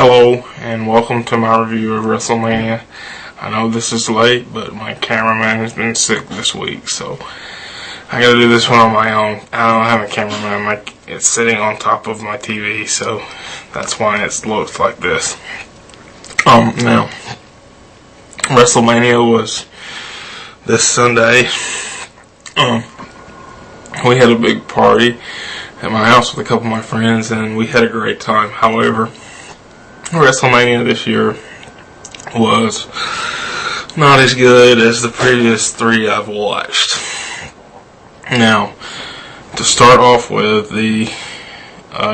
Hello, and welcome to my review of WrestleMania. I know this is late, but my cameraman has been sick this week, so I gotta do this one on my own. I don't have a cameraman, it's sitting on top of my TV, so that's why it looks like this. Now, WrestleMania was this Sunday. We had a big party at my house with a couple of my friends, and we had a great time. However, WrestleMania this year was not as good as the previous three I've watched. Now, to start off with, the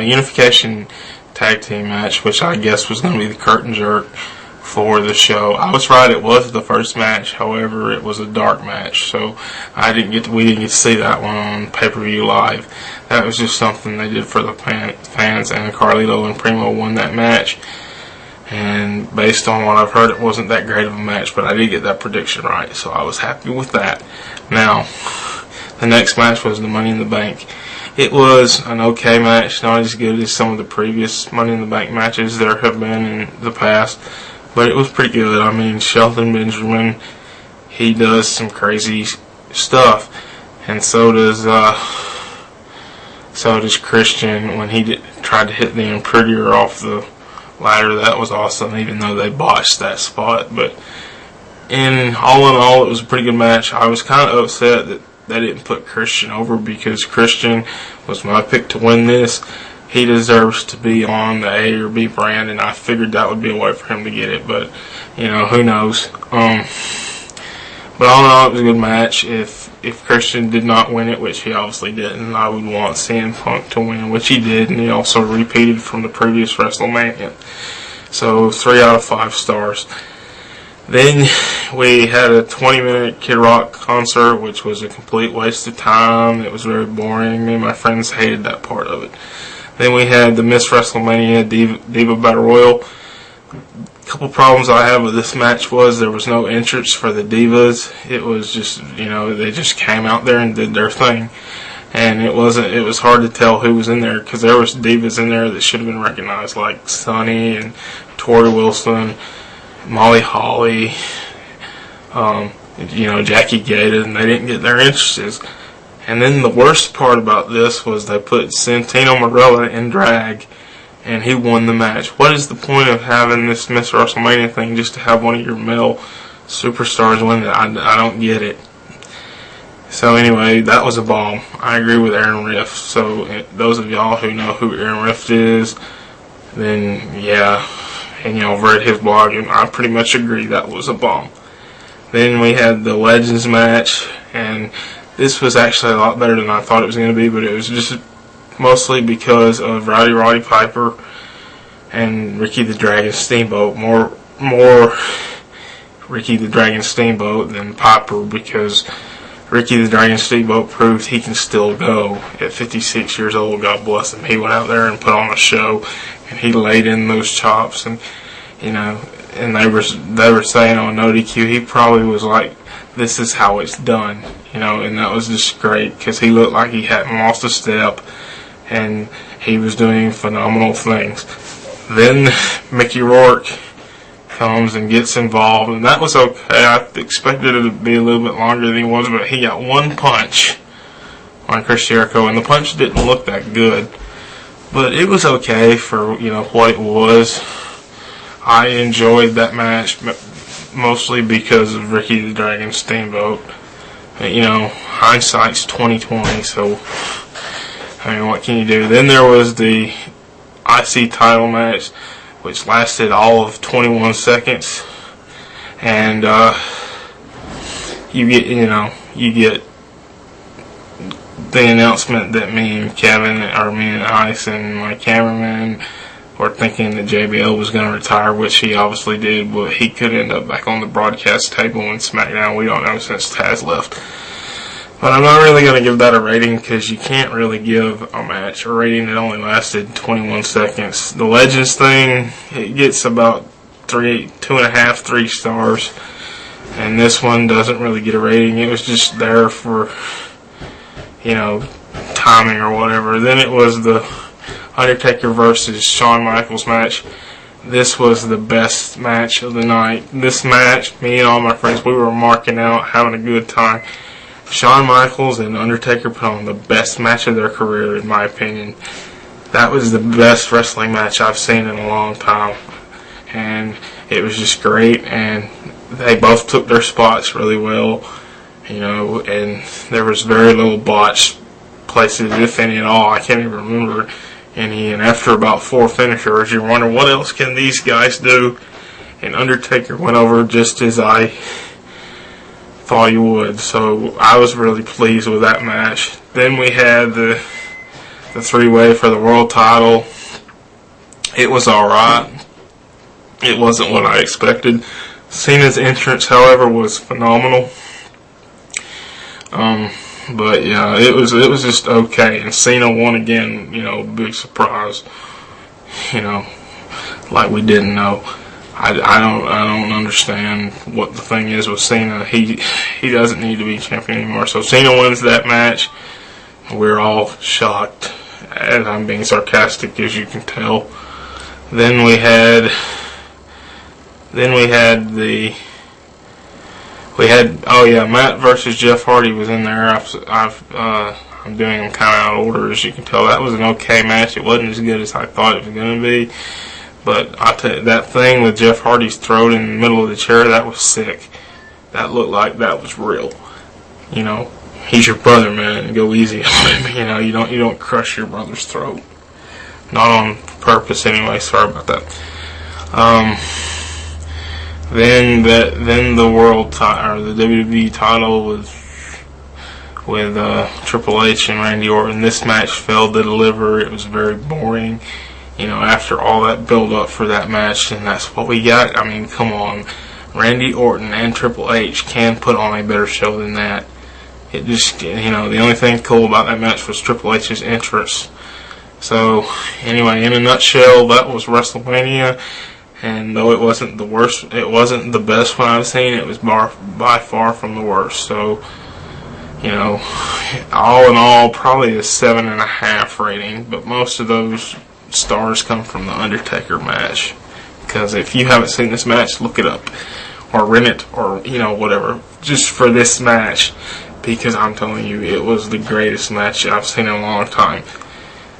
Unification Tag Team match, which I guess was going to be the curtain jerk for the show. I was right, it was the first match. However, it was a dark match, so we didn't get to see that one on pay-per-view live. That was just something they did for the fans, and Carlito and Primo won that match. And based on what I've heard, it wasn't that great of a match, but I did get that prediction right, so I was happy with that. Now, the next match was the Money in the Bank. It was an okay match, not as good as some of the previous Money in the Bank matches there have been in the past, but it was pretty good. I mean, Shelton Benjamin, he does some crazy stuff, and so does Christian when he tried to hit the Imperitor off the ladder. That was awesome, even though they botched that spot. But all in all, it was a pretty good match. I was kind of upset that they didn't put Christian over, because Christian was my pick to win this. He deserves to be on the A or B brand, and I figured that would be a way for him to get it, but, who knows. But all in all, it was a good match. If Christian did not win it, which he obviously didn't, I would want CM Punk to win, which he did, and he also repeated from the previous WrestleMania. So, 3 out of 5 stars. Then we had a 20-minute Kid Rock concert, which was a complete waste of time. It was very boring. Me and my friends hated that part of it. Then we had the Miss WrestleMania Diva Battle Royal. A couple problems I have with this match was there was no entrance for the Divas. It was just, they just came out there and did their thing. And it was hard to tell who was in there, because there was Divas in there that should have been recognized, like Sunny and Tori Wilson, Molly Holly, Jackie Gata, and they didn't get their entrances. And then the worst part about this was they put Santino Marella in drag, and he won the match. What is the point of having this Miss WrestleMania thing just to have one of your male superstars win it? I don't get it. So anyway, that was a bomb. I agree with Aaron Riff. So those of y'all who know who Aaron Riff is, then yeah, and y'all read his blog, and I pretty much agree that was a bomb. Then we had the Legends match, and this was actually a lot better than I thought it was going to be, but it was just mostly because of Roddy Piper and Ricky the Dragon Steamboat. More Ricky the Dragon Steamboat than Piper, because Ricky the Dragon Steamboat proved he can still go at 56 years old. God bless him. He went out there and put on a show, and he laid in those chops, and and they were saying on No DQ, he probably was like, this is how it's done, and that was just great, because he looked like he hadn't lost a step, and he was doing phenomenal things. Then Mickey Rourke comes and gets involved, and that was okay. I expected it to be a little bit longer than he was, but he got one punch on Chris Jericho, and the punch didn't look that good, but it was okay for what it was. I enjoyed that match mostly because of Ricky the Dragon Steamboat. Hindsight's 20/20, so what can you do? Then there was the IC title match, which lasted all of 21 seconds, and you get the announcement that me and Ice and my cameraman were thinking that JBL was going to retire, which he obviously did, but he could end up back on the broadcast table in SmackDown. We don't know, since Taz left. But I'm not really going to give that a rating, because you can't really give a match a rating that only lasted 21 seconds. The Legends thing, it gets about 2.5, 3 stars. And this one doesn't really get a rating. It was just there for, timing or whatever. Then it was the Undertaker versus Shawn Michaels match. this was the best match of the night. This match, me and all my friends, we were marking out, having a good time. Shawn Michaels and Undertaker put on the best match of their career, in my opinion. That was the best wrestling match I've seen in a long time. And it was just great, and they both took their spots really well, you know, and there was very little botched places, if any at all. I can't even remember any, and after about 4 finishers, you wonder what else can these guys do, and Undertaker went over just as I thought he would, so I was really pleased with that match. Then we had the 3-way for the world title. It was alright. It wasn't what I expected. Cena's entrance, however, was phenomenal. But yeah, it was just okay. And Cena won again. You know, big surprise. You know, like we didn't know. I don't understand what the thing is with Cena. He doesn't need to be champion anymore. So Cena wins that match. We're all shocked, and I'm being sarcastic, as you can tell. Then we had Matt versus Jeff Hardy was in there. I'm doing them kind of out of order, as you can tell. That was an okay match. It wasn't as good as I thought it was going to be, but I tell you, that thing with Jeff Hardy's throat in the middle of the chair, that was sick. That looked like that was real. You know, he's your brother, man. Go easy on him. You know, you don't crush your brother's throat. Not on purpose, anyway. Sorry about that. Then the world title, or the WWE title, with Triple H and Randy Orton. This match failed to deliver. It was very boring. You know, after all that build up for that match, and that's what we got. I mean, come on, Randy Orton and Triple H can put on a better show than that. It just, you know, the only thing cool about that match was Triple H's entrance. So anyway, in a nutshell, that was WrestleMania. And though it wasn't the worst, it wasn't the best one I've seen, it was by far from the worst. So, you know, all in all, probably a 7.5 rating. But most of those stars come from the Undertaker match. Because if you haven't seen this match, look it up. Or rent it, or, you know, whatever. Just for this match. Because I'm telling you, it was the greatest match I've seen in a long time.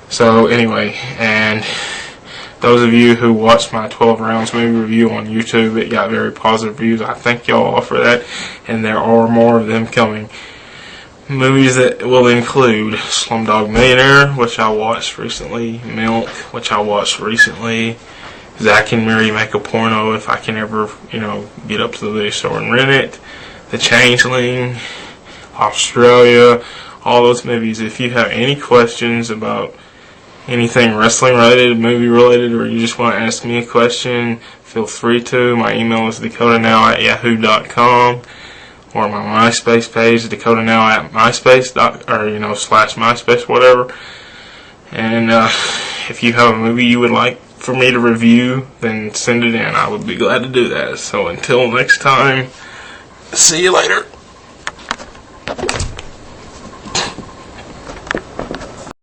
So, anyway, and those of you who watched my 12 rounds movie review on YouTube, it got very positive reviews. I thank y'all all for that, and there are more of them coming. Movies that will include Slumdog Millionaire, which I watched recently, Milk, which I watched recently, Zack and Miri Make a Porno, if I can ever, you know, get up to the video store and rent it, The Changeling, Australia, all those movies. If you have any questions about anything wrestling related, movie related, or you just want to ask me a question, feel free to. My email is dakotanow@yahoo.com, or my MySpace page, dakotanow@myspace, or, you know, /MySpace, whatever. And if you have a movie you would like for me to review, then send it in. I would be glad to do that. So until next time, see you later.